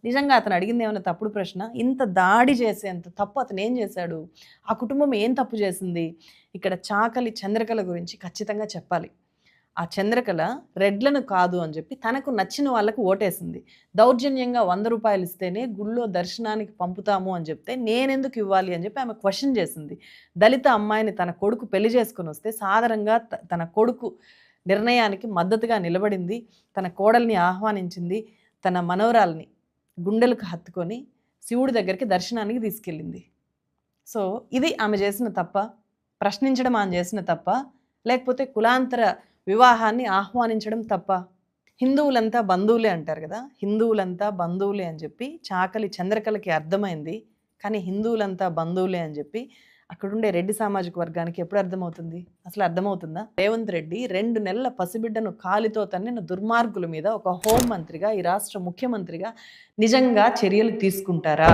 నిజంగా అతను అడిగింది ఏమైనా తప్పుడు ప్రశ్న? ఇంత దాడి చేసేంత తప్పు అతను ఏం చేశాడు? ఆ కుటుంబం ఏం తప్పు చేసింది? ఇక్కడ చాకలి చంద్రకళ గురించి ఖచ్చితంగా చెప్పాలి. ఆ చంద్రకళ రెడ్లను కాదు అని చెప్పి తనకు నచ్చిన వాళ్ళకి ఓటేసింది. దౌర్జన్యంగా ₹100 ఇస్తేనే గుళ్ళో దర్శనానికి పంపుతాము అని చెప్తే నేనెందుకు ఇవ్వాలి అని చెప్పి ఆమె క్వెషన్ చేసింది. దళిత అమ్మాయిని తన కొడుకు పెళ్లి చేసుకొని వస్తే సాదరంగా తన కొడుకు నిర్ణయానికి మద్దతుగా నిలబడింది. తన కోడల్ని ఆహ్వానించింది. తన మనవరాల్ని గుండెలకు హత్తుకొని శివుడి దగ్గరికి దర్శనానికి తీసుకెళ్ళింది. సో ఇది ఆమె చేసిన తప్ప? ప్రశ్నించడం ఆమె చేసిన తప్ప? లేకపోతే కులాంతర వివాహాన్ని ఆహ్వానించడం తప్ప? హిందువులంతా బంధువులే అంటారు కదా, హిందువులంతా బంధువులే అని చెప్పి చాకలి చంద్రకళకి అర్థమైంది. కానీ హిందువులంతా బంధువులే అని చెప్పి అక్కడుండే రెడ్డి సామాజిక వర్గానికి ఎప్పుడు అర్థమవుతుంది? అసలు అర్థమవుతుందా? రేవంత్ రెడ్డి 2 నెలల పసిబిడ్డను కాలితో తన్నిన దుర్మార్గుల మీద ఒక హోం మంత్రిగా, ఈ రాష్ట్ర ముఖ్యమంత్రిగా నిజంగా చర్యలు తీసుకుంటారా?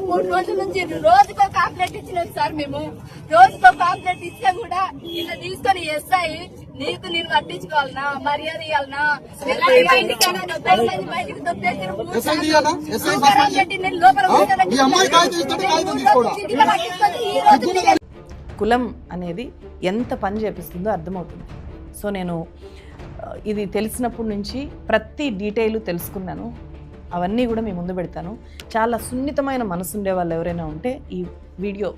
3 రోజుల నుంచి రోజుకో కాంప్లైంట్ ఇచ్చినాం సార్. మేము రోజుకో కాంప్లైంట్ ఇస్తే కూడా ఇలా తీసుకొని ఎస్ఐ నీకు నేను పట్టించుకోవాలనా, మర్యాద ఇవ్వాలనా, బయటికి కులం అనేది ఎంత పని చేపిస్తుందో అర్థమవుతుంది. సో నేను ఇది తెలిసినప్పటి నుంచి ప్రతి డీటెయిల్ తెలుసుకున్నాను. అవన్నీ కూడా మీ ముందు పెడతాను. చాలా సున్నితమైన మనసుండే వాళ్ళు ఎవరైనా ఉంటే ఈ వీడియో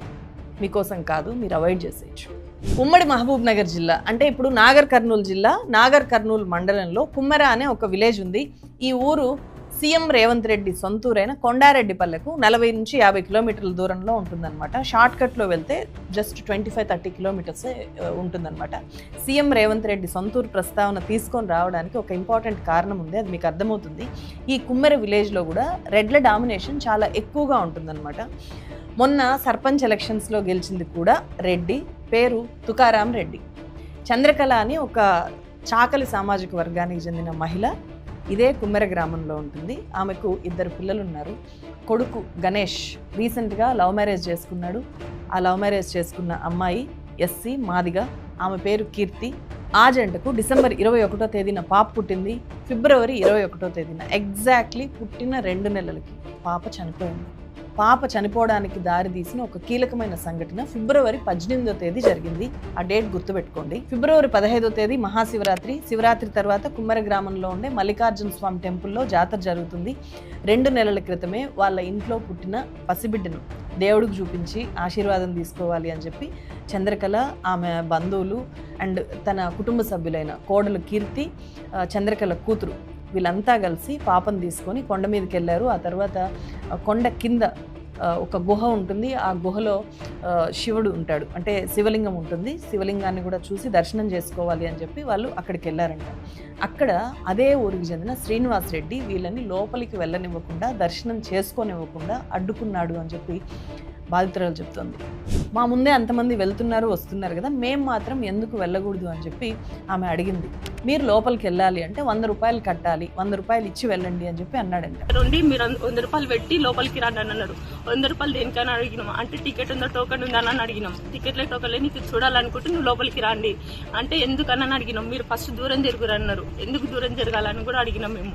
మీకోసం కాదు, మీరు అవాయిడ్ చేసేయచ్చు. ఉమ్మడి మహబూబ్ నగర్ జిల్లా అంటే ఇప్పుడు నాగర్ కర్నూలు జిల్లా, నాగర్ కర్నూలు మండలంలో కుమ్మెర అనే ఒక విలేజ్ ఉంది. ఈ ఊరు సీఎం రేవంత్ రెడ్డి సొంతూరైన కొండారెడ్డిపల్లెకు 40 నుంచి 50 కిలోమీటర్ల దూరంలో ఉంటుందన్నమాట. షార్ట్ కట్లో వెళ్తే జస్ట్ 25-30 కిలోమీటర్సే ఉంటుందన్నమాట. సీఎం రేవంత్ రెడ్డి సొంతూరు ప్రస్తావన తీసుకొని రావడానికి ఒక ఇంపార్టెంట్ కారణం ఉంది, అది మీకు అర్థమవుతుంది. ఈ కుమ్మెర విలేజ్లో కూడా రెడ్ల డామినేషన్ చాలా ఎక్కువగా ఉంటుందన్నమాట. మొన్న సర్పంచ్ ఎలక్షన్స్లో గెలిచింది కూడా రెడ్డి, పేరు తుకారాం రెడ్డి. చంద్రకళ అని ఒక చాకలి సామాజిక వర్గానికి చెందిన మహిళ ఇదే కుమ్మెర గ్రామంలో ఉంటుంది. ఆమెకు 2 పిల్లలు ఉన్నారు. కొడుకు గణేష్ రీసెంట్గా లవ్ మ్యారేజ్ చేసుకున్నాడు. ఆ లవ్ మ్యారేజ్ చేసుకున్న అమ్మాయి ఎస్సీ మాదిగ, ఆమె పేరు కీర్తి. ఆ జంటకు డిసెంబర్ 21వ తేదీన పాప పుట్టింది. ఫిబ్రవరి 21వ తేదీన ఎగ్జాక్ట్లీ పుట్టిన 2 నెలలకి పాప చనిపోయింది. పాప చనిపోవడానికి దారి తీసిన ఒక కీలకమైన సంఘటన ఫిబ్రవరి 18వ తేదీ జరిగింది. ఆ డేట్ గుర్తుపెట్టుకోండి. ఫిబ్రవరి 15వ తేదీ మహాశివరాత్రి. శివరాత్రి తర్వాత కుమ్మెర గ్రామంలో ఉండే మల్లికార్జున స్వామి టెంపుల్లో జాతర జరుగుతుంది. 2 నెలల క్రితమే వాళ్ళ ఇంట్లో పుట్టిన పసిబిడ్డను దేవుడికి చూపించి ఆశీర్వాదం తీసుకోవాలి అని చెప్పి చంద్రకళ, ఆమె బంధువులు అండ్ తన కుటుంబ సభ్యులైన కోడలు కీర్తి, చంద్రకళ కూతురు వీళ్ళంతా కలిసి పాపను తీసుకొని కొండ మీదకి వెళ్ళారు. ఆ తర్వాత కొండ కింద ఒక గుహ ఉంటుంది. ఆ గుహలో శివుడు ఉంటాడు, అంటే శివలింగం ఉంటుంది. శివలింగాన్ని కూడా చూసి దర్శనం చేసుకోవాలి అని చెప్పి వాళ్ళు అక్కడికి వెళ్ళారంట. అక్కడ అదే ఊరికి చెందిన శ్రీనివాస్ రెడ్డి వీళ్ళని లోపలికి వెళ్ళనివ్వకుండా, దర్శనం చేసుకోనివ్వకుండా అడ్డుకున్నాడు అని చెప్పి బాధితురాలు చెప్తోంది. మా ముందే అంతమంది వెళ్తున్నారు వస్తున్నారు కదా, మేము మాత్రం ఎందుకు వెళ్ళకూడదు అని చెప్పి ఆమె అడిగింది. మీరు లోపలికి వెళ్ళాలి అంటే ₹100 కట్టాలి, ₹100 ఇచ్చి వెళ్ళండి అని చెప్పి అన్నాడంట. మీరు ₹100 పెట్టి లోపలికి రండి అని అన్నాడు. ₹100 దేనికని అడిగినాం అంటే టికెట్ ఉందో టోకెన్ ఉందా అని అడిగినాం. టికెట్లే టోకెన్లే, నీకు చూడాలనుకుంటే నువ్వు లోపలికి రండి అంటే ఎందుకని అడిగినాం. మీరు ఫస్ట్ దూరం జరుగురు అన్నారు. ఎందుకు దూరం జరగాలని కూడా అడిగినాం మేము.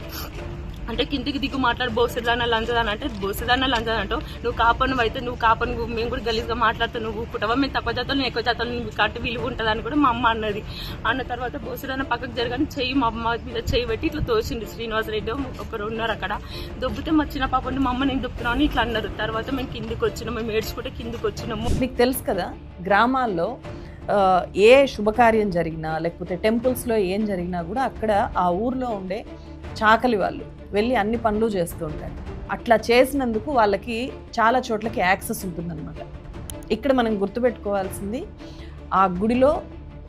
అంటే కిందికి దిగు మాట్లాడు, బోసెదాన లంచదాని అంటే బోసెదాన లంచదాని అంటావు. నువ్వు కాపను అయితే నువ్వు కాపను, మేము కూడా గలీజ్గా మాట్లాడుతావు, నువ్వు పుట్టవా, మేము తక్కువ జాతలు నేను ఎక్కువ జాతలు నీకు కట్టి విలువ ఉంటుందని కూడా మా అమ్మ అన్నది. అన్న తర్వాత బోసెదాన పక్కకు జరగాని చెయ్యి మా అమ్మ మీద చెయ్యి పెట్టి ఇట్లా తోసింది. శ్రీనివాసరెడ్డి ఒకరు ఉన్నారు అక్కడ. దొబ్బితే మా చిన్న పాపని మా అమ్మ నేను దొబ్బుతున్నావు అని ఇట్లా అన్నారు. తర్వాత మేము కిందికి వచ్చినాము, మేము ఏడ్చుకుంటే కిందికి వచ్చినాము. మీకు తెలుసు కదా, గ్రామాల్లో ఏ శుభకార్యం జరిగినా లేకపోతే టెంపుల్స్లో ఏం జరిగినా కూడా అక్కడ ఆ ఊర్లో ఉండే చాకలి వాళ్ళు వెళ్ళి అన్ని పనులు చేస్తూ ఉంటారు. అట్లా చేసినందుకు వాళ్ళకి చాలా చోట్లకి యాక్సెస్ ఉంటుందన్నమాట. ఇక్కడ మనం గుర్తుపెట్టుకోవాల్సింది, ఆ గుడిలో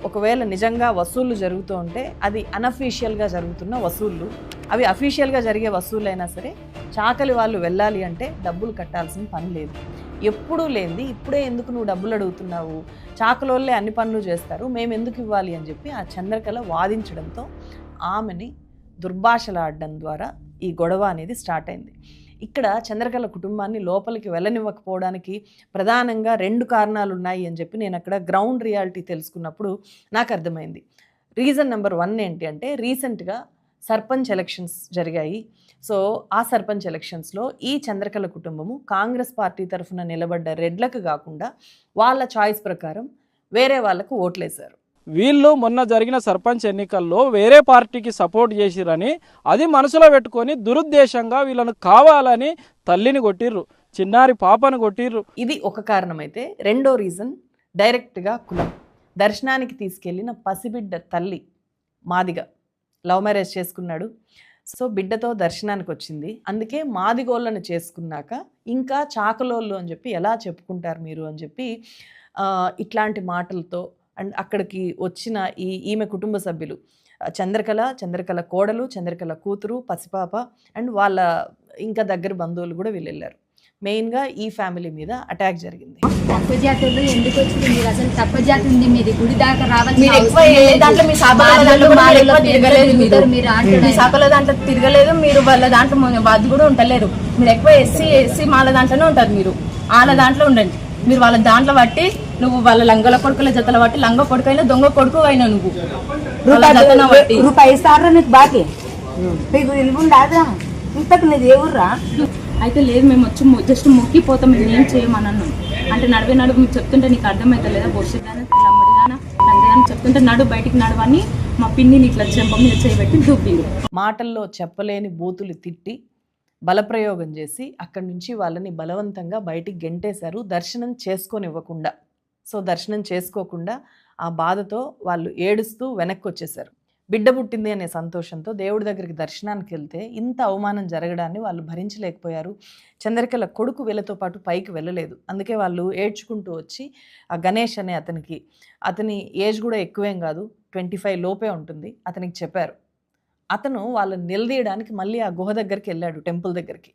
ఒకవేళ నిజంగా వసూళ్లు జరుగుతూ ఉంటే అది అనఫీషియల్గా జరుగుతున్న వసూళ్ళు. అవి అఫీషియల్గా జరిగే వసూళ్ళైనా సరే చాకలి వాళ్ళు వెళ్ళాలి అంటే డబ్బులు కట్టాల్సిన పని లేదు. ఎప్పుడూ లేనిది ఇప్పుడే ఎందుకు నువ్వు డబ్బులు అడుగుతున్నావు, చాకలోళ్ళే అన్ని పనులు చేస్తారు, మేము ఎందుకు ఇవ్వాలి అని చెప్పి ఆ చంద్రకళ వాదించడంతో ఆమెని దుర్భాషలాడడం ద్వారా ఈ గొడవ అనేది స్టార్ట్ అయింది. ఇక్కడ చంద్రకళ కుటుంబాన్ని లోపలికి వెళ్ళనివ్వకపోవడానికి ప్రధానంగా 2 కారణాలు ఉన్నాయి అని చెప్పి నేను అక్కడ గ్రౌండ్ రియాలిటీ తెలుసుకున్నప్పుడు నాకు అర్థమైంది. రీజన్ నెంబర్ 1 ఏంటి అంటే, రీసెంట్గా సర్పంచ్ ఎలక్షన్స్ జరిగాయి. సో ఆ సర్పంచ్ ఎలక్షన్స్లో ఈ చంద్రకళ కుటుంబము కాంగ్రెస్ పార్టీ తరఫున నిలబడ్డ రెడ్లకు కాకుండా వాళ్ళ చాయిస్ ప్రకారం వేరే వాళ్ళకు ఓట్లేశారు. వీళ్ళు మొన్న జరిగిన సర్పంచ్ ఎన్నికల్లో వేరే పార్టీకి సపోర్ట్ చేసిరని అది మనసులో పెట్టుకొని దురుద్దేశంగా వీళ్ళను కావాలని తల్లిని కొట్టిర్రు, చిన్నారి పాపను కొట్టిర్రు. ఇది ఒక కారణమైతే రెండో రీజన్ డైరెక్ట్గా కులం. దర్శనానికి తీసుకెళ్ళిన పసిబిడ్డ తల్లి మాదిగ లవ్ మ్యారేజ్ చేసుకున్నాడు. సో బిడ్డతో దర్శనానికి వచ్చింది. అందుకే మాదిగోళ్ళను చేసుకున్నాక ఇంకా చాకలోళ్ళు అని చెప్పి ఎలా చెప్పుకుంటారు మీరు అని చెప్పి ఇట్లాంటి మాటలతో అండ్ అక్కడికి వచ్చిన ఈమె కుటుంబ సభ్యులు చంద్రకళ కోడలు, చంద్రకళ కూతురు, పసిపాప అండ్ వాళ్ళ ఇంకా దగ్గర బంధువులు కూడా వీళ్ళు వెళ్ళారు. మెయిన్గా ఈ ఫ్యామిలీ మీద అటాక్ జరిగింది. తక్కువ జాతులు ఎందుకు వచ్చింది? మీరు అసలు తక్కువ జాతి ఉంది, మీది గుడి దాకా రావాలి. తిరగలేదు మీరు, వాళ్ళ దాంట్లో అది కూడా ఉండలేరు. మీరు ఎక్కువ ఎస్సీ వాళ్ళ దాంట్లోనే ఉంటారు. మీరు వాళ్ళ దాంట్లో ఉండండి. మీరు వాళ్ళ దాంట్లో బట్టి నువ్వు వాళ్ళ లంగల కొడుకుల జతల బట్టి లంగ కొడుకు అయినా దొంగ కొడుకు అయినా నువ్వు రూపాయి ఇస్తారా నీకు బాకీ? మీకు ఇల్లు రాదా? ఇంతకు నీది ఏ ఊర్రా? అయితే లేదు, మేము వచ్చి జస్ట్ మొక్కిపోతాం, మేము ఏం చేయమన్నాను. అంటే నడువు మీకు చెప్తుంటే నీకు అర్థమైతే లేదా? బొర్షగానే లమ్మడిగానా లందగానే చెప్తుంటే బయటికి నడవని మా పిన్నిని ఇట్లా చెంప మీద చేయబెట్టి దూపిండు. మాటల్లో చెప్పలేని బూతులు తిట్టి బలప్రయోగం చేసి అక్కడి నుంచి వాళ్ళని బలవంతంగా బయటికి గెంటేశారు, దర్శనం చేసుకోనివ్వకుండా. సో దర్శనం చేసుకోకుండా ఆ బాధతో వాళ్ళు ఏడుస్తూ వెనక్కి వచ్చేసారు. బిడ్డ పుట్టింది అనే సంతోషంతో దేవుడి దగ్గరికి దర్శనానికి వెళ్తే ఇంత అవమానం జరగడాన్ని వాళ్ళు భరించలేకపోయారు. చంద్రకళ కొడుకు వీళ్ళతో పాటు పైకి వెళ్ళలేదు. అందుకే వాళ్ళు ఏడ్చుకుంటూ వచ్చి ఆ గణేష్ అనే అతని ఏజ్ కూడా ఎక్కువేం కాదు, 25 లోపే ఉంటుంది, అతనికి చెప్పారు. అతను వాళ్ళని నిలదీయడానికి మళ్ళీ ఆ గుహ దగ్గరికి వెళ్ళాడు, టెంపుల్ దగ్గరికి.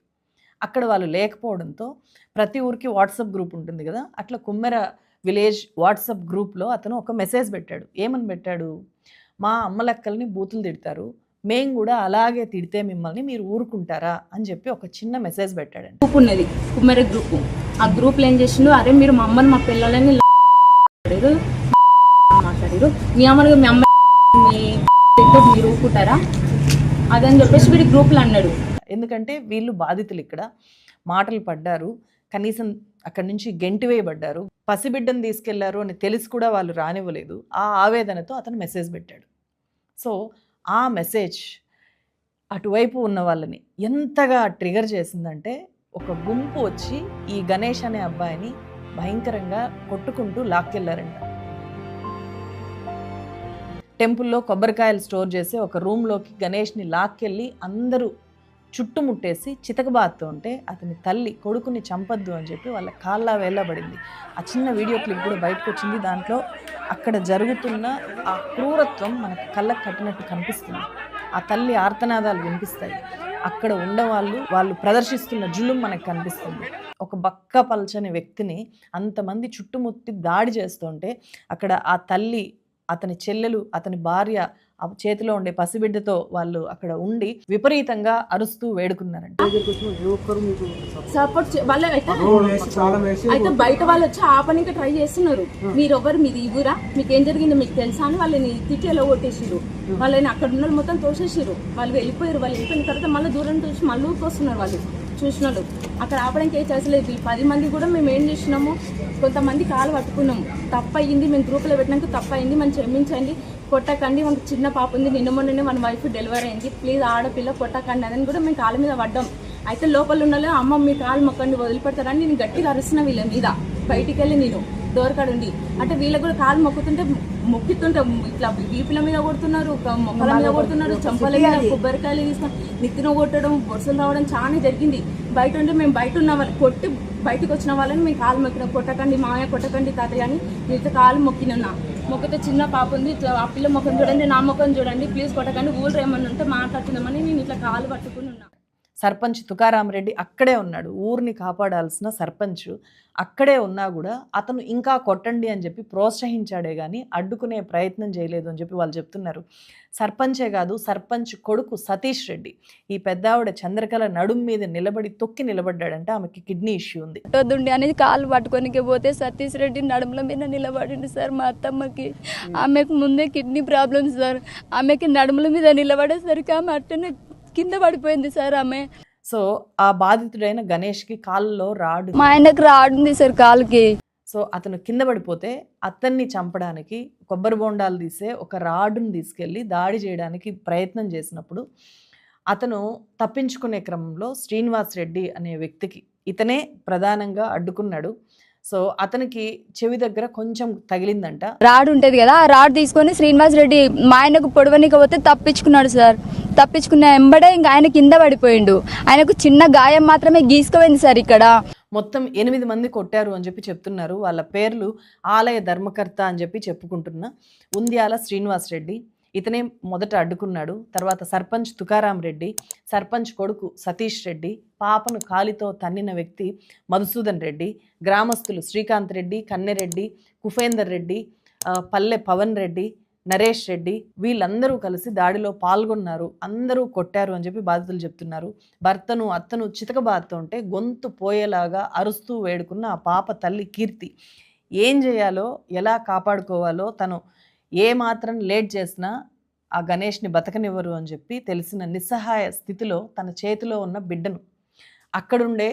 అక్కడ వాళ్ళు లేకపోవడంతో ప్రతి ఊరికి వాట్సాప్ గ్రూప్ ఉంటుంది కదా, అట్లా కుమ్మెర విలేజ్ వాట్సాప్ గ్రూప్లో అతను ఒక మెసేజ్ పెట్టాడు. ఏమని పెట్టాడు? మా అమ్మలక్కల్ని బూతులు తిడతారు, మేము కూడా అలాగే తిడితే మిమ్మల్ని మీరు ఊరుకుంటారా అని చెప్పి ఒక చిన్న మెసేజ్ పెట్టాడండి. గ్రూప్ ఉన్నది కుమ్మరి గ్రూప్. ఆ గ్రూప్లో ఏం చేసిండు, అరే మీరు మా అమ్మని మా పిల్లలని మాట్లాడారు, మీ అమ్మని మీ అమ్మ మీరు ఊరుకుంటారా అదని చెప్పేసి వీడి గ్రూప్లో అన్నాడు. ఎందుకంటే వీళ్ళు బాధితులు, ఇక్కడ మాటలు పడ్డారు, కనీసం అక్కడి నుంచి గెంటివేయబడ్డారు, పసిబిడ్డను తీసుకెళ్లారు అని తెలిసి కూడా వాళ్ళు రానివ్వలేదు. ఆ ఆవేదనతో అతను మెసేజ్ పెట్టాడు. సో ఆ మెసేజ్ అటువైపు ఉన్న వాళ్ళని ఎంతగా ట్రిగర్ చేసిందంటే ఒక గుంపు వచ్చి ఈ గణేష్ అనే అబ్బాయిని భయంకరంగా కొట్టుకుంటూ లాక్కెళ్ళారంట. టెంపుల్లో కొబ్బరికాయలు స్టోర్ చేసి ఒక రూమ్లోకి గణేష్ని లాక్కెళ్ళి అందరూ చుట్టుముట్టేసి చితకబాత్తు ఉంటే అతని తల్లి కొడుకుని చంపద్దు అని చెప్పి వాళ్ళ కాళ్ళ వేళ్ళబడింది. ఆ చిన్న వీడియో క్లిప్ కూడా బయటకు వచ్చింది. దాంట్లో అక్కడ జరుగుతున్న ఆ క్రూరత్వం మనకు కళ్ళకు కట్టినట్టు కనిపిస్తుంది. ఆ తల్లి ఆర్తనాదాలు వినిపిస్తాయి. అక్కడ వాళ్ళు ప్రదర్శిస్తున్న జులుం మనకు కనిపిస్తుంది. ఒక బక్క పల్చని వ్యక్తిని అంతమంది చుట్టుముట్టి దాడి చేస్తుంటే అక్కడ ఆ తల్లి, అతని చెల్లెలు, అతని భార్య, ఆ చేతిలో ఉండే పసిబిడ్డతో వాళ్ళు అక్కడ ఉండి విపరీతంగా అరుస్తూ వేడుకున్నారంట. సపోర్ట్ వాళ్ళు అయితే బయట వాళ్ళు వచ్చి ఆపడానికి ట్రై చేస్తున్నారు. మీరెవరు, మీది ఇవ్వరా, మీకు ఏం జరిగిందో మీకు తెలుసా అని వాళ్ళని తిట్టి ఎలా కొట్టేసారు. వాళ్ళని అక్కడ ఉన్న మొత్తం తోసేసారు. వాళ్ళు వెళ్ళిపోయారు. వాళ్ళు వెళ్ళిపోయిన తర్వాత మళ్ళీ దూరం చూసి మళ్ళీ ఊరుకొస్తున్నారు. వాళ్ళు చూసినాడు అక్కడ ఆపడానికి ఏ చేసలేదు. 10 మంది కూడా మేము ఏం చేసినాము, కొంతమంది కాలు పట్టుకున్నాము, తప్పయింది, మేము గ్రూప్లో పెట్టినాక తప్పయింది, మనం క్షమించండి, కొట్టకండి, మనకు చిన్న పాప ఉంది, నిన్న మొన్ననే మన వైఫ్ డెలివరీ అయింది, ప్లీజ్ ఆడపిల్ల కొట్టకండి అని కూడా మేము కాళ్ళ మీద పడ్డాం. అయితే లోపల ఉండాలి, అమ్మ మీ కాలు మొక్కండి వదిలిపెడతారని నేను గట్టిగా అరుస్తున్నా వీళ్ళ మీద. బయటికి వెళ్ళి నేను దోరకాడుండి అంటే వీళ్ళకి కూడా కాలు మొక్కుతుంటే ఇట్లా వీపుల మీద కొడుతున్నారు, మొక్కల మీద కొడుతున్నారు, చంపల మీద కొబ్బరికాయలు తీసుకొని నెత్తిన కొట్టడం, బొరుసలు రావడం చాలా జరిగింది. బయట ఉంటే మేము బయట ఉన్న వాళ్ళు కొట్టి బయటకు వచ్చిన వాళ్ళని మేము కాలు మొక్కినాం. కొట్టకండి మామయ్య, కొట్టకండి తాతయ్య అని నేను కాలు మొక్కినన్నా. మొక్కితే చిన్న పాప ఉంది, ఆ పిల్ల ముఖం చూడండి, నా ముఖం చూడండి, ప్లీజ్ కొట్టకండి, ఊళ్ళో ఏమన్నా ఉంటే మాట్లాడుతున్నామని నేను ఇట్లా కాలు పట్టుకుని ఉన్నా. సర్పంచ్ తుకారాం రెడ్డి అక్కడే ఉన్నాడు, ఊరిని కాపాడాల్సిన సర్పంచ్ అక్కడే ఉన్నా కూడా అతను ఇంకా కొట్టండి అని చెప్పి ప్రోత్సహించాడే కానీ అడ్డుకునే ప్రయత్నం చేయలేదు అని చెప్పి వాళ్ళు చెప్తున్నారు. సర్పంచే కాదు, సర్పంచ్ కొడుకు సతీష్ రెడ్డి ఈ పెద్దావిడ చంద్రకళ నడుం మీద నిలబడి తొక్కి నిలబడ్డాడంటే ఆమెకి కిడ్నీ ఇష్యూ ఉంది. కొట్టొద్దుండి అనేది కాళ్ళు పట్టుకోనికి పోతే సతీష్ రెడ్డి నడుముల మీద నిలబడింది సార్. మా అత్తమ్మకి ఆమెకు ముందే కిడ్నీ ప్రాబ్లమ్ సార్. ఆమెకి నడుముల మీద నిలబడేసరికి ఆమె అట్టనే కింద పడిపోయింది సార్ ఆమె. సో ఆ బాధితుడైన గణేష్కి కాళ్ళలో రాడు, మా ఆయనకు రాడుంది సార్ కాలుకి. సో అతను కింద పడిపోతే అతన్ని చంపడానికి కొబ్బరి బొండాలు తీసే ఒక రాడుని తీసుకెళ్ళి దాడి చేయడానికి ప్రయత్నం చేసినప్పుడు అతను తప్పించుకునే క్రమంలో శ్రీనివాస్ రెడ్డి అనే వ్యక్తికి ఇతనే ప్రధానంగా అడ్డుకున్నాడు. సో అతనికి చెవి దగ్గర కొంచెం తగిలిందంట. రాడు ఉంటది కదా, ఆ రాడు తీసుకొని శ్రీనివాస్ రెడ్డి మా ఆయనకు పొడవనికపోతే తప్పించుకున్నాడు సార్. తప్పించుకున్న ఎంబడే ఇంకా ఆయన కింద పడిపోయిండు. ఆయనకు చిన్న గాయం మాత్రమే గీసుకుపోయింది సార్. ఇక్కడ మొత్తం 8 మంది కొట్టారు అని చెప్పి చెప్తున్నారు. వాళ్ళ పేర్లు ఆలయ ధర్మకర్త అని చెప్పి చెప్పుకుంటున్న ఉంద్యాల శ్రీనివాస్ రెడ్డి, ఇతనే మొదట అడ్డుకున్నాడు. తర్వాత సర్పంచ్ తుకారాం రెడ్డి, సర్పంచ్ కొడుకు సతీష్ రెడ్డి, పాపను కాలితో తన్నిన వ్యక్తి మధుసూదన్ రెడ్డి, గ్రామస్తులు శ్రీకాంత్ రెడ్డి, కన్నెరెడ్డి, కుఫేందర్ రెడ్డి, పల్లె పవన్ రెడ్డి, నరేష్ రెడ్డి వీళ్ళందరూ కలిసి దాడిలో పాల్గొన్నారు. అందరూ కొట్టారు అని చెప్పి బాధితులు చెప్తున్నారు. భర్తను అత్తను చితకబాదుతుంటే గొంతు పోయేలాగా అరుస్తూ వేడుకున్న ఆ పాప తల్లి కీర్తి ఏం చేయాలో ఎలా కాపాడుకోవాలో తను ఏ మాత్రం లేట్ చేసినా ఆ గణేష్ని బతకనివ్వరు అని చెప్పి తెలిసిన నిస్సహాయ స్థితిలో తన చేతిలో ఉన్న బిడ్డను అక్కడుండే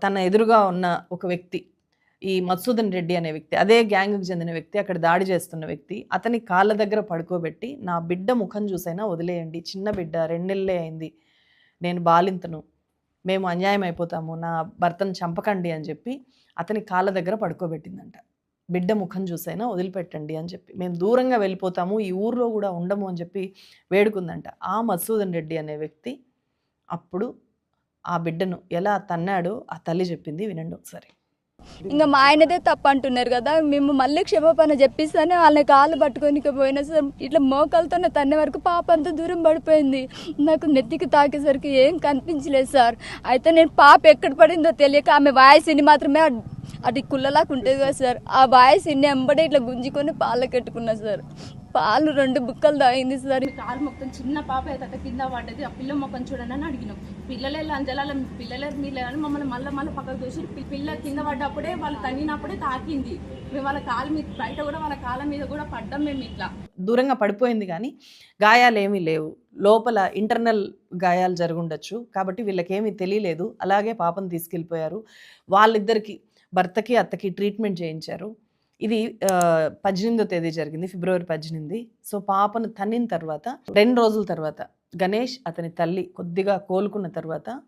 తన ఎదురుగా ఉన్న ఒక వ్యక్తి, ఈ మధుసూదన్ రెడ్డి అనే వ్యక్తి, అదే గ్యాంగ్కి చెందిన వ్యక్తి, అక్కడ దాడి చేస్తున్న వ్యక్తి, అతని కాళ్ళ దగ్గర పడుకోబెట్టి నా బిడ్డ ముఖం చూసైనా వదిలేయండి, చిన్న బిడ్డ 2 నెలలే అయింది, నేను బాలింతను, మేము అన్యాయం అయిపోతాము, నా భర్తను చంపకండి అని చెప్పి అతని కాళ్ళ దగ్గర పడుకోబెట్టిందంట. బిడ్డ ముఖం చూసైనా వదిలిపెట్టండి అని చెప్పి, మేము దూరంగా వెళ్ళిపోతాము, ఈ ఊర్లో కూడా ఉండము అని చెప్పి వేడుకుందంట. ఆ మధుసూదన్ రెడ్డి అనే వ్యక్తి అప్పుడు ఆ బిడ్డను ఎలా తన్నాడో ఆ తల్లి చెప్పింది, వినండి ఒకసారి. ఇంకా మా ఆయనదే తప్పు అంటున్నారు కదా, మేము మళ్ళీ క్షమాపణ చెప్పిస్తానే వాళ్ళని కాళ్ళు పట్టుకోనికి పోయినా సార్. ఇట్లా మోకాలతో తన్నే వరకు పాప అంత దూరం పడిపోయింది. నాకు నెత్తికి తాకేసరికి ఏం కనిపించలేదు సార్. అయితే నేను పాప ఎక్కడ పడిందో తెలియక ఆమె వాయిస్ని మాత్రమే అది కుళ్ళలాగా ఉంటుంది కదా సార్, ఆ వాయిస్ ఇన్ని ఎంబడే ఇట్లా గుంజుకొని పాలకెట్టుకున్నా సార్. పాలు 2 బుక్కలు తాగింది సార్. కాలు మొత్తం చిన్న పాప అయితే కింద పడ్డది. ఆ పిల్ల మొక్కం చూడండి అని అడిగినాం. పిల్లలే అంజలాల పిల్లలే మీరు అని మమ్మల్ని మళ్ళీ పక్కకు చూసి పిల్ల కింద పడ్డప్పుడే వాళ్ళు తగినప్పుడే తాకింది. మేము వాళ్ళ కాలు మీద బయట కూడా వాళ్ళ కాళ్ళ మీద కూడా పడ్డాం. మేము ఇట్లా దూరంగా పడిపోయింది కానీ గాయాలు ఏమీ లేవు, లోపల ఇంటర్నల్ గాయాలు జరుగుండొచ్చు కాబట్టి వీళ్ళకేమీ తెలియలేదు. అలాగే పాపను తీసుకెళ్ళిపోయారు. వాళ్ళిద్దరికి భర్తకి అత్తకి ట్రీట్మెంట్ చేయించారు. ఇది 18వ తేదీ జరిగింది, ఫిబ్రవరి 18. సో పాపను తన్నిన తర్వాత 2 రోజుల తర్వాత గణేష్ అతని తల్లి కొద్దిగా కోలుకున్న తర్వాత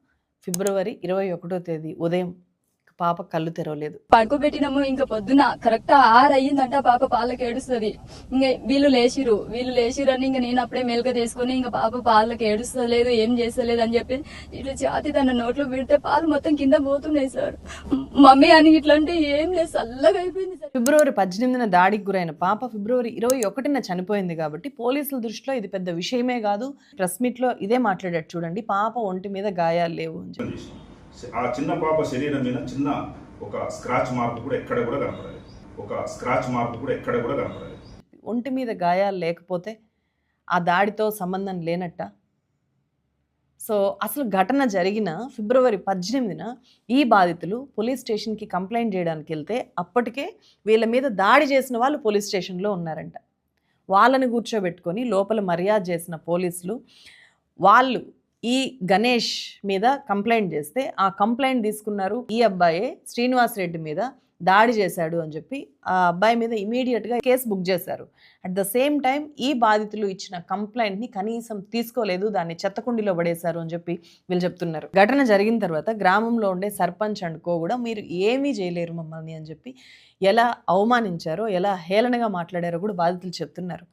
ఫిబ్రవరి 21వ తేదీ ఉదయం పాప కళ్ళు తెరవలేదు. పడుకోబెట్టినాము. ఇంకా పొద్దున కరెక్ట్ 6 అయ్యిందంట పాప పాలకి ఏడుస్తుంది. ఇంకా వీళ్ళు లేచిరు అని ఇంకా నేను అప్పుడే మెలక తీసుకొని ఇంకా పాప పాలకి ఏడుస్తలేదు, ఏం చేస్తలేదు అని చెప్పి ఇట్లా ఛాతి తన నోట్లో పెడితే పాలు మొత్తం కింద పోతున్నాయి సార్. మమ్మీ అని ఇట్లాంటి ఏం లేదు, చల్లగా అయిపోయింది సార్. ఫిబ్రవరి 18న దాడికి గురైన పాప ఫిబ్రవరి 21న చనిపోయింది కాబట్టి పోలీసుల దృష్టిలో ఇది పెద్ద విషయమే కాదు. ప్రెస్ మీట్లో ఇదే మాట్లాడాడు చూడండి, పాప ఒంటి మీద గాయాలు లేవు అని చెప్పి. ఆ చిన్న పాప శరీరం మీద చిన్న ఒక స్క్రాచ్ మార్క్ కూడా ఎక్కడ కూడా కనపడలేదు. ఒంటి మీద గాయాలు లేకపోతే ఆ దాడితో సంబంధం లేనట్ట. సో అసలు ఘటన జరిగిన ఫిబ్రవరి 18న ఈ బాధితులు పోలీస్ స్టేషన్కి కంప్లైంట్ చేయడానికి వెళ్తే అప్పటికే వీళ్ళ మీద దాడి చేసిన వాళ్ళు పోలీస్ స్టేషన్లో ఉన్నారంట. వాళ్ళని కూర్చోబెట్టుకొని లోపల మర్యాద చేసిన పోలీసులు వాళ్ళు ఈ గణేష్ మీద కంప్లైంట్ చేస్తే ఆ కంప్లైంట్ తీసుకున్నారు. ఈ అబ్బాయే శ్రీనివాస్ రెడ్డి మీద దాడి చేశాడు అని చెప్పి ఆ అబ్బాయి మీద ఇమీడియట్గా కేసు బుక్ చేశారు. అట్ ద సేమ్ టైం ఈ బాధితులు ఇచ్చిన కంప్లైంట్ని కనీసం తీసుకోలేదు, దాన్ని చెత్తకుండిలో పడేశారు అని చెప్పి వీళ్ళు చెప్తున్నారు. ఘటన జరిగిన తర్వాత గ్రామంలో ఉండే సర్పంచ్ అనుకో కూడా మీరు ఏమీ చేయలేరు మమ్మల్ని అని చెప్పి ఎలా అవమానించారో, ఎలా హేళనగా మాట్లాడారో కూడా బాధితులు చెప్తున్నారు.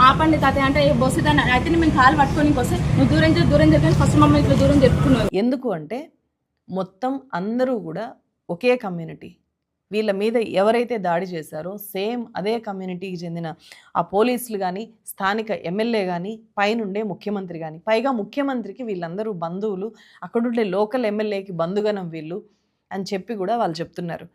ఆపండి తాత అంటే బొస్సుదాన్ని అయితే మేము కాలు పట్టుకొని వస్తే నువ్వు దూరం జరిగిన ఫస్ట్ మమ్మల్ని ఇట్లా దూరం జరుపుకున్నారు. ఎందుకు అంటే మొత్తం అందరూ కూడా ఒకే కమ్యూనిటీ. వీళ్ళ మీద ఎవరైతే దాడి చేశారో సేమ్ అదే కమ్యూనిటీకి చెందిన ఆ పోలీసులు కానీ స్థానిక ఎమ్మెల్యే కానీ పైనుండే ముఖ్యమంత్రి కానీ, పైగా ముఖ్యమంత్రికి వీళ్ళందరూ బంధువులు, అక్కడుండే లోకల్ ఎమ్మెల్యేకి బంధుగణం వీళ్ళు అని చెప్పి కూడా వాళ్ళు చెప్తున్నారు.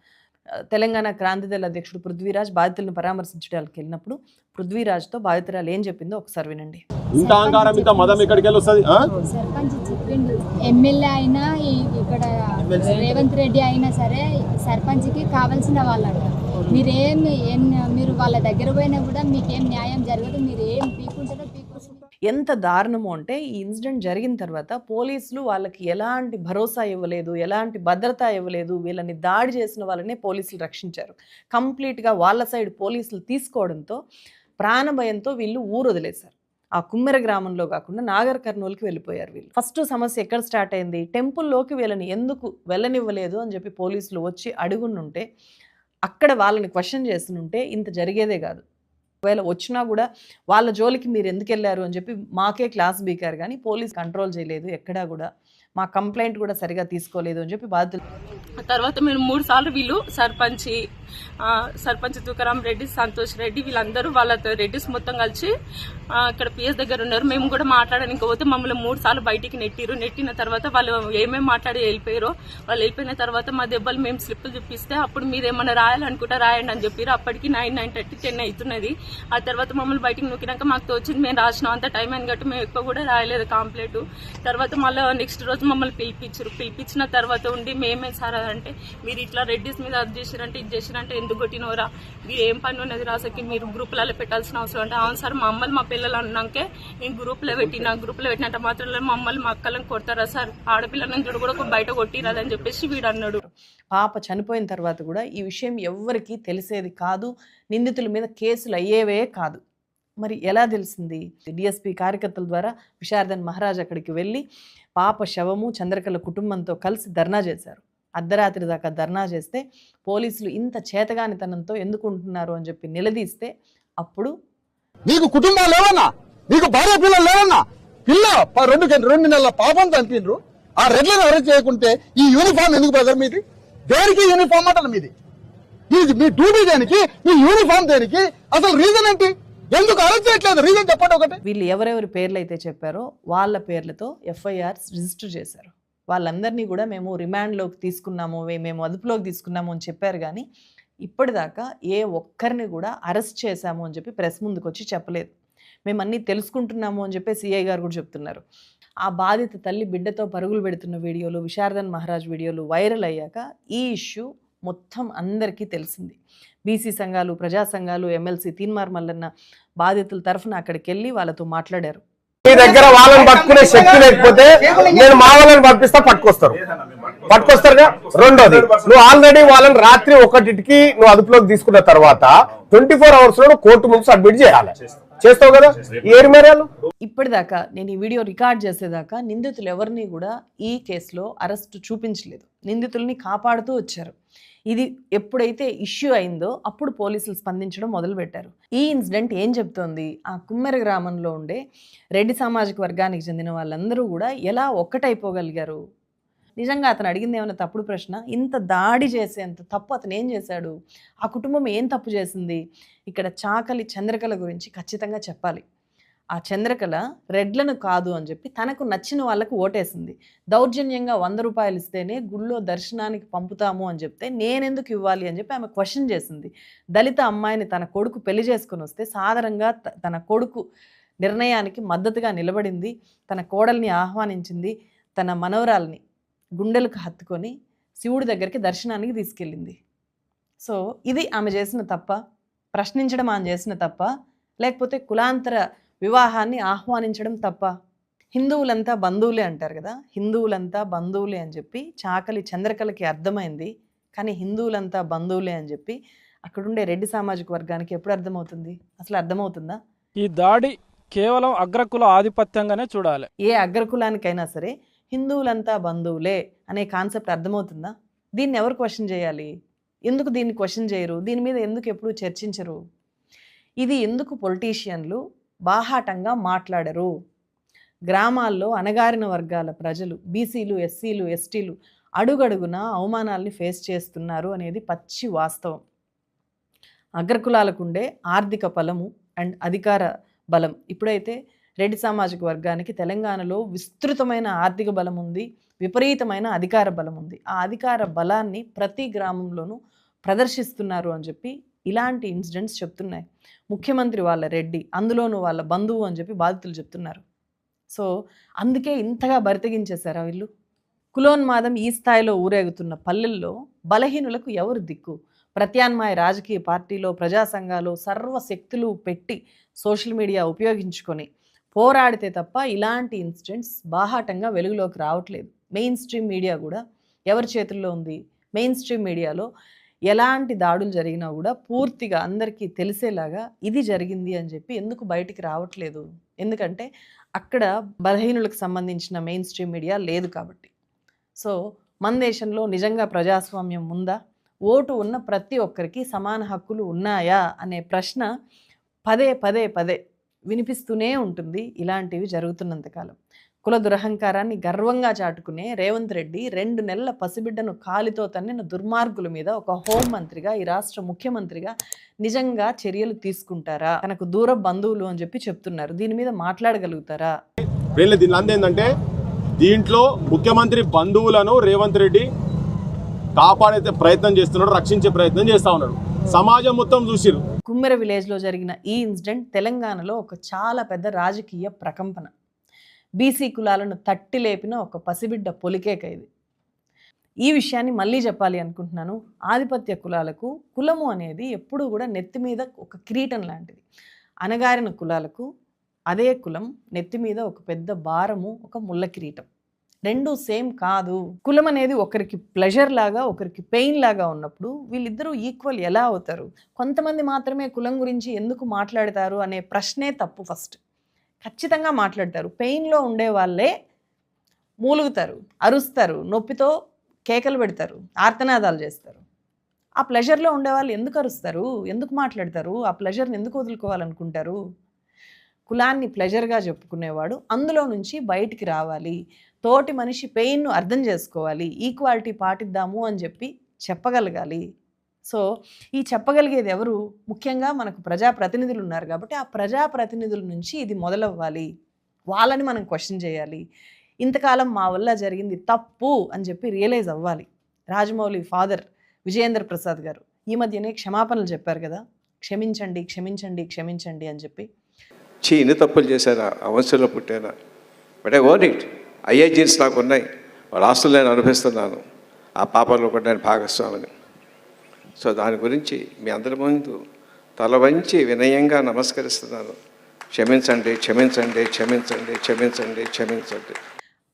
తెలంగాణ క్రాంతిదళ అధ్యక్షుడు పృథ్వీరాజ్ బాధితులను పరామర్శించడానికి వెళ్ళినప్పుడు పృథ్వీరాజ్తో బాధితురాలు ఏం చెప్పిందో ఒకసారి వినండి. ఇంత అహంకారం ఇంత మదం ఎక్కడికి వెళ్ళి వస్తుంది? సర్పంచ్ చెప్పిండు, ఎమ్మెల్యే అయినా ఇక్కడ రేవంత్ రెడ్డి అయినా సరే సర్పంచ్కి కావాల్సిన వాళ్ళంట. మీరు వాళ్ళ దగ్గర పోయినా కూడా మీకేం న్యాయం జరగదు, మీరు ఏం పీకుంటారో పీకుంటారు. ఎంత దారుణము అంటే ఈ ఇన్సిడెంట్ జరిగిన తర్వాత పోలీసులు వాళ్ళకి ఎలాంటి భరోసా ఇవ్వలేదు, ఎలాంటి భద్రత ఇవ్వలేదు. వీళ్ళని దాడి చేసిన వాళ్ళనే పోలీసులు రక్షించారు. కంప్లీట్గా వాళ్ళ సైడ్ పోలీసులు తీసుకోవడంతో ప్రాణభయంతో వీళ్ళు ఊరు వదిలేశారు. ఆ కుమ్మెర గ్రామంలో కాకుండా నాగర్ కర్నూలుకి వెళ్ళిపోయారు వీళ్ళు. ఫస్ట్ సమస్య ఎక్కడ స్టార్ట్ అయింది? టెంపుల్లోకి వీళ్ళని ఎందుకు వెళ్ళనివ్వలేదు అని చెప్పి పోలీసులు వచ్చి అడుగునుంటే, అక్కడ వాళ్ళని క్వశ్చన్ చేస్తుంటే ఇంత జరిగేదే కాదు. ఒకవేళ వచ్చినా కూడా వాళ్ళ జోలికి మీరు ఎందుకు వెళ్ళారు అని చెప్పి మాకే క్లాస్ బీకారు, కానీ పోలీస్ కంట్రోల్ చేయలేదు, ఎక్కడా కూడా మా కంప్లైంట్ కూడా సరిగా తీసుకోలేదు అని చెప్పి బాధితులు. తర్వాత మేము 3 సార్లు వీళ్ళు సర్పంచ్ తుకారాం రెడ్డి, సంతోష్ రెడ్డి వీళ్ళందరూ వాళ్ళ రెడ్డిస్ మొత్తం కలిసి ఇక్కడ పిఎస్ దగ్గర ఉన్నారు. మేము కూడా మాట్లాడడానికి పోతే మమ్మల్ని 3 సార్లు బయటికి నెట్టిన తర్వాత వాళ్ళు ఏమేమి మాట్లాడి వెళ్ళిపోయారో, వాళ్ళు వెళ్ళిపోయిన తర్వాత మా దెబ్బలు మేము స్లిప్పులు చూపిస్తే అప్పుడు మీరు ఏమన్నా రాయాలనుకుంటా రాయండి అని చెప్పారు. అప్పటికి 9:30 10 అవుతున్నది. ఆ తర్వాత మమ్మల్ని బయటికి నొక్కినాక మాకు తోచింది మేము రాసినాం, అంత టైం అని గట్టి మేము ఎక్కువ కూడా రాయలేదు కంప్లీట్. తర్వాత మళ్ళీ నెక్స్ట్ రోజు మమ్మల్ని పిలిపించిన తర్వాత ఉండి మేమే సార్ అంటే మీరు ఇట్లా రెడ్డిస్ మీద అది చేసిరంటే ఇది చేసిరంటే ఎందుకు కొట్టినవరా, మీరు ఏం పని ఉన్నది రాసకి మీరు గ్రూపులలో పెట్టాల్సిన అవసరం అంటే, అవును సార్ మమ్మల్ని మా పిల్లలు అన్నాకే నేను గ్రూప్లో పెట్టినట్టు మాత్రం మమ్మల్ని మా అక్కలను కొడతారా సార్, ఆడపిల్లని కూడా బయట కొట్టిరాదని చెప్పేసి వీడు అన్నాడు. పాప చనిపోయిన తర్వాత కూడా ఈ విషయం ఎవ్వరికీ తెలిసేది కాదు, నిందితుల మీద కేసులు అయ్యేవే కాదు. మరి ఎలా తెలిసింది? డిఎస్పీ కార్యకర్తల ద్వారా విశారదన్ మహారాజ్ అక్కడికి వెళ్ళి పాప శవము చంద్రకళ కుటుంబంతో కలిసి ధర్నా చేశారు. అర్ధరాత్రి దాకా ధర్నా చేస్తే పోలీసులు ఇంత చేతగానితనంతో ఎందుకు ఉంటున్నారు అని చెప్పి నిలదీస్తే అప్పుడు నీకు కుటుంబాలు లేవన్నా, నీకు భార్య పిల్లలు లేవన్నా, పిల్ల 2 నెలల పాపం చంపినరు. ఆ రెడ్లను అరెస్ట్ చేయకుంటే ఈ యూనిఫామ్ ఎందుకు బ్రదర్ మీది? దేనికి యూనిఫామ్ అంటారు మీది? మీ డ్యూటీ దేనికి, మీ యూనిఫామ్ దేనికి? అసలు రీజన్ ఏంటి? ఎందుకు అరెస్ట్ చేయట్లేదు? రీజన్ చెప్పండి ఒకటి. వీళ్ళు ఎవరెవరి పేర్లు అయితే చెప్పారో వాళ్ళ పేర్లతో ఎఫ్ఐఆర్స్ రిజిస్టర్ చేశారు. వాళ్ళందరినీ కూడా మేము రిమాండ్లోకి తీసుకున్నాము, మేము అదుపులోకి తీసుకున్నాము అని చెప్పారు, కానీ ఇప్పటిదాకా ఏ ఒక్కరిని కూడా అరెస్ట్ చేశాము అని చెప్పి ప్రెస్ ముందుకు వచ్చి చెప్పలేదు. మేము అన్నీ తెలుసుకుంటున్నాము అని చెప్పి సిఐ గారు కూడా చెప్తున్నారు. ఆ బాధిత తల్లి బిడ్డతో పరుగులు పెడుతున్న వీడియోలు, విశారదన్ మహారాజ్ వీడియోలు వైరల్ అయ్యాక ఈ ఇష్యూ మొత్తం అందరికీ తెలిసింది. బీసీ సంఘాలు, ప్రజా సంఘాలు, ఎమ్మెల్సీ తీన్మార్ మల్లన్న బాధితుల తరఫున అక్కడికి వెళ్ళి వాళ్ళతో మాట్లాడారు. మీ దగ్గర వాళ్ళని పట్టుకునే శక్తి లేకపోతే నేను మా వాళ్ళని పంపిస్తా, పట్టుకొస్తారుగా. రెండోది, నువ్వు ఆల్రెడీ వాళ్ళని రాత్రి 1కి నువ్వు అదుపులోకి తీసుకున్న తర్వాత 24 hours లో కోర్టు ముందు సబ్మిట్ చేయాలి. చేస్తావు కదా ఏరి మేరాలు. ఇప్పటిదాకా నేను ఈ వీడియో రికార్డ్ చేసేదాకా నిందితులు ఎవరిని కూడా ఈ కేసులో అరెస్ట్ చూపించలేదు. నిందితుల్ని కాపాడుతూ వచ్చారు. ఇది ఎప్పుడైతే ఇష్యూ అయిందో అప్పుడు పోలీసులు స్పందించడం మొదలుపెట్టారు. ఈ ఇన్సిడెంట్ ఏం చెప్తోంది? ఆ కుమ్మెర గ్రామంలో ఉండే రెడ్డి సామాజిక వర్గానికి చెందిన వాళ్ళందరూ కూడా ఎలా ఒక్కటైపోగలిగారు? నిజంగా అతను అడిగింది ఏమైనా తప్పుడు ప్రశ్న? ఇంత దాడి చేసేంత తప్పు అతను ఏం చేశాడు? ఆ కుటుంబం ఏం తప్పు చేసింది? ఇక్కడ చాకలి చంద్రకళ గురించి ఖచ్చితంగా చెప్పాలి. ఆ చంద్రకళ రెడ్లను కాదు అని చెప్పి తనకు నచ్చిన వాళ్ళకు ఓటేసింది. దౌర్జన్యంగా 100 రూపాయలు ఇస్తేనే గుళ్ళో దర్శనానికి పంపుతాము అని చెప్తే నేనెందుకు ఇవ్వాలి అని చెప్పి ఆమె క్వశ్చన్ చేసింది. దళిత అమ్మాయిని తన కొడుకు పెళ్లి చేసుకుని వస్తే సాధారణంగా తన కొడుకు నిర్ణయానికి మద్దతుగా నిలబడింది. తన కోడల్ని ఆహ్వానించింది. తన మనవరాల్ని గుండెలకు హత్తుకొని శివుడి దగ్గరికి దర్శనానికి తీసుకెళ్ళింది. సో ఇది ఆమె చేసిన తప్ప? ప్రశ్నించడం ఆమె చేసిన తప్ప? లేకపోతే కులాంతర వివాహాన్ని ఆహ్వానించడం తప్ప? హిందువులంతా బంధువులే అంటారు కదా, హిందువులంతా బంధువులే అని చెప్పి చాకలి చంద్రకళకి అర్థమైంది. కానీ హిందువులంతా బంధువులే అని చెప్పి అక్కడుండే రెడ్డి సామాజిక వర్గానికి ఎప్పుడు అర్థమవుతుంది? అసలు అర్థమవుతుందా? ఈ దాడి కేవలం అగ్రకుల ఆధిపత్యంగానే చూడాలి. ఏ అగ్రకులానికైనా సరే హిందువులంతా బంధువులే అనే కాన్సెప్ట్ అర్థమవుతుందా? దీన్ని ఎవరు క్వశ్చన్ చేయాలి? ఎందుకు దీన్ని క్వశ్చన్ చేయరు? దీని మీద ఎందుకు ఎప్పుడు చర్చించరు? ఇది ఎందుకు పొలిటీషియన్లు బాహాటంగా మాట్లాడరు? గ్రామాల్లో అణగారిన వర్గాల ప్రజలు, బీసీలు, ఎస్సీలు, ఎస్టీలు అడుగడుగున అవమానాల్ని ఫేస్ చేస్తున్నారు అనేది పచ్చి వాస్తవం. అగ్రకులాలకుండే ఆర్థిక బలము అండ్ అధికార బలం. ఇప్పుడైతే రెడ్డి సామాజిక వర్గానికి తెలంగాణలో విస్తృతమైన ఆర్థిక బలం ఉంది, విపరీతమైన అధికార బలం ఉంది. ఆ అధికార బలాన్ని ప్రతి గ్రామంలోనూ ప్రదర్శిస్తున్నారు అని చెప్పి ఇలాంటి ఇన్సిడెంట్స్ చెప్తున్నాయి. ముఖ్యమంత్రి వాళ్ళ రెడ్డి, అందులోనూ వాళ్ళ బంధువు అని చెప్పి బాధితులు చెప్తున్నారు. సో అందుకే ఇంతగా బరితెగించేశారా వీళ్ళు? కులోన్మాదం ఈ స్థాయిలో ఊరేగుతున్న పల్లెల్లో బలహీనులకు ఎవరు దిక్కు? ప్రత్యామ్నాయ రాజకీయ పార్టీలో, ప్రజా సంఘాలు సర్వశక్తులు పెట్టి సోషల్ మీడియా ఉపయోగించుకొని పోరాడితే తప్ప ఇలాంటి ఇన్సిడెంట్స్ బాహాటంగా వెలుగులోకి రావట్లేదు. మెయిన్ స్ట్రీమ్ మీడియా కూడా ఎవరి చేతుల్లో ఉంది? మెయిన్ స్ట్రీమ్ మీడియాలో ఎలాంటి దాడులు జరిగినా కూడా పూర్తిగా అందరికీ తెలిసేలాగా ఇది జరిగింది అని చెప్పి ఎందుకు బయటికి రావట్లేదు? ఎందుకంటే అక్కడ బలహీనులకు సంబంధించిన మెయిన్ స్ట్రీమ్ మీడియా లేదు కాబట్టి. సో మన దేశంలో నిజంగా ప్రజాస్వామ్యం ఉందా? ఓటు ఉన్న ప్రతి ఒక్కరికి సమాన హక్కులు ఉన్నాయా అనే ప్రశ్న పదే పదే పదే వినిపిస్తూనే ఉంటుంది ఇలాంటివి జరుగుతున్నంతకాలం. కుల దురహంకారాన్ని గర్వంగా చాటుకునే రేవంత్ రెడ్డి 2 నెలల పసిబిడ్డను కాలితో తన్నిన దుర్మార్గుల మీద ఒక హోంమంత్రిగా, ఈ రాష్ట్ర ముఖ్యమంత్రిగా నిజంగా చర్యలు తీసుకుంటారా? తనకు దూర బంధువులు అని చెప్పి చెప్తున్నారు, దీని మీద మాట్లాడగలుగుతారా? దీని ఏంటంటే దీంట్లో ముఖ్యమంత్రి బంధువులను రేవంత్ రెడ్డి కాపాడే ప్రయత్నం చేస్తున్నాడు, రక్షించే ప్రయత్నం చేస్తా ఉన్నాడు. సమాజం మొత్తం చూసిరు. కుమ్మెర విలేజ్లో జరిగిన ఈ ఇన్సిడెంట్ తెలంగాణలో ఒక చాలా పెద్ద రాజకీయ ప్రకంపన. బీసీ కులాలను తట్టి లేపిన ఒక పసిబిడ్డ పొలికేక ఇది. ఈ విషయాన్ని మళ్ళీ చెప్పాలి అనుకుంటున్నాను. ఆధిపత్య కులాలకు కులము అనేది ఎప్పుడూ కూడా నెత్తి మీద ఒక కిరీటం లాంటిది. అణగారిన కులాలకు అదే కులం నెత్తి మీద ఒక పెద్ద భారము, ఒక ముళ్ళ కిరీటం. రెండు సేమ్ కాదు. కులం అనేది ఒకరికి ప్లెజర్ లాగా, ఒకరికి పెయిన్ లాగా ఉన్నప్పుడు వీళ్ళిద్దరూ ఈక్వల్ ఎలా అవుతారు? కొంతమంది మాత్రమే కులం గురించి ఎందుకు మాట్లాడతారు అనే ప్రశ్నే తప్పు. ఫస్ట్ ఖచ్చితంగా మాట్లాడతారు. పెయిన్లో ఉండే వాళ్ళే మూలుగుతారు, అరుస్తారు, నొప్పితో కేకలు పెడతారు, ఆర్తనాదాలు చేస్తారు. ఆ ప్లెజర్లో ఉండేవాళ్ళు ఎందుకు అరుస్తారు, ఎందుకు మాట్లాడతారు, ఆ ప్లెజర్ని ఎందుకు వదులుకోవాలనుకుంటారు? కులాన్ని ప్లెజర్గా చెప్పుకునేవాడు అందులో నుంచి బయటికి రావాలి, తోటి మనిషి పెయిన్ను అర్థం చేసుకోవాలి, ఈక్వాలిటీ పాటిద్దాము అని చెప్పి చెప్పగలగాలి. సో ఈ చెప్పగలిగేది ఎవరు? ముఖ్యంగా మనకు ప్రజాప్రతినిధులు ఉన్నారు కాబట్టి ఆ ప్రజాప్రతినిధుల నుంచి ఇది మొదలవ్వాలి. వాళ్ళని మనం క్వశ్చన్ చేయాలి. ఇంతకాలం మా వల్ల జరిగింది తప్పు అని చెప్పి రియలైజ్ అవ్వాలి. రాజమౌళి ఫాదర్ విజయేంద్ర ప్రసాద్ గారు ఈ మధ్యనే క్షమాపణలు చెప్పారు కదా, క్షమించండి క్షమించండి క్షమించండి అని చెప్పి. ఇన్ని తప్పులు చేశారా, అవసరంలో పుట్టారా, బట్ ఐ ఓన్ ఇట్. అయ్యే జీన్స్ నాకు ఉన్నాయి, వాళ్ళ ఆస్తులు నేను అనుభవిస్తున్నాను, ఆ పాపంలో కూడా నేను భాగస్వామిని. సో దాని గురించి మీ అందరి ముందు తల వంచి వినయంగా నమస్కరిస్తున్నాను. క్షమించండి క్షమించండి క్షమించండి క్షమించండి క్షమించండి.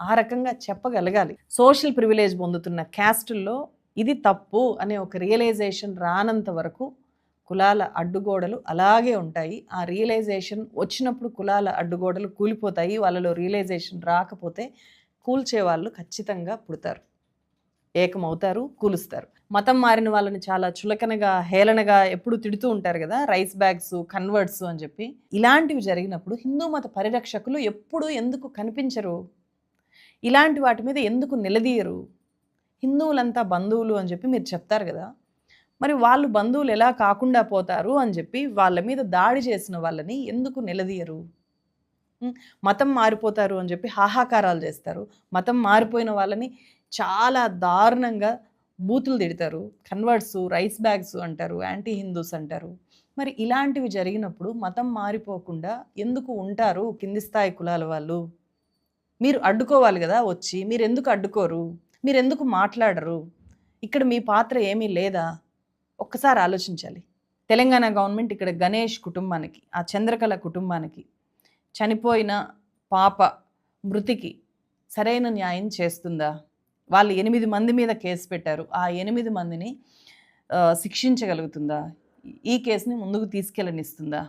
ఆ రకంగా చెప్పగలగాలి. సోషల్ ప్రివిలేజ్ పొందుతున్న క్యాస్టుల్లో ఇది తప్పు అనే ఒక రియలైజేషన్ రానంత వరకు కులాల అడ్డుగోడలు అలాగే ఉంటాయి. ఆ రియలైజేషన్ వచ్చినప్పుడు కులాల అడ్డుగోడలు కూలిపోతాయి. వాళ్ళలో రియలైజేషన్ రాకపోతే కూల్చే వాళ్ళు ఖచ్చితంగా పుడతారు, ఏకమవుతారు, కూలుస్తారు. మతం మారిన వాళ్ళని చాలా చులకనగా, హేళనగా ఎప్పుడు తిడుతూ ఉంటారు కదా, రైస్ బ్యాగ్స్, కన్వర్ట్స్ అని చెప్పి. ఇలాంటివి జరిగినప్పుడు హిందూ మత పరిరక్షకులు ఎప్పుడు ఎందుకు కనిపించరు? ఇలాంటి వాటి మీద ఎందుకు నిలదీయరు? హిందువులంతా బంధువులు అని చెప్పి మీరు చెప్తారు కదా, మరి వాళ్ళు బంధువులు ఎలా కాకుండా పోతారు అని చెప్పి వాళ్ళ మీద దాడి చేసిన వాళ్ళని ఎందుకు నిలదీయరు? మతం మారిపోతారు అని చెప్పి హాహాకారాలు చేస్తారు. మతం మారిపోయిన వాళ్ళని చాలా దారుణంగా బూతులు తిడతారు, కన్వర్ట్స్, రైస్ బ్యాగ్స్ అంటారు, యాంటీ హిందూస్ అంటారు. మరి ఇలాంటివి జరిగినప్పుడు మతం మారిపోకుండా ఎందుకు ఉంటారు కింది స్థాయి కులాల వాళ్ళు? మీరు అడ్డుకోవాలి కదా వచ్చి. మీరు ఎందుకు అడ్డుకోరు? మీరు ఎందుకు మాట్లాడరు? ఇక్కడ మీ పాత్ర ఏమీ లేదా? ఒక్కసారి ఆలోచించాలి. తెలంగాణ గవర్నమెంట్ ఇక్కడ గణేష్ కుటుంబానికి, ఆ చంద్రకళ కుటుంబానికి, చనిపోయిన పాప మృతికి సరైన న్యాయం చేస్తుందా? వాళ్ళు 8 మంది మీద కేసు పెట్టారు. ఆ 8 మందిని శిక్షించగలుగుతుందా? ఈ కేసుని ముందుకు తీసుకెళ్ళనిస్తుందా?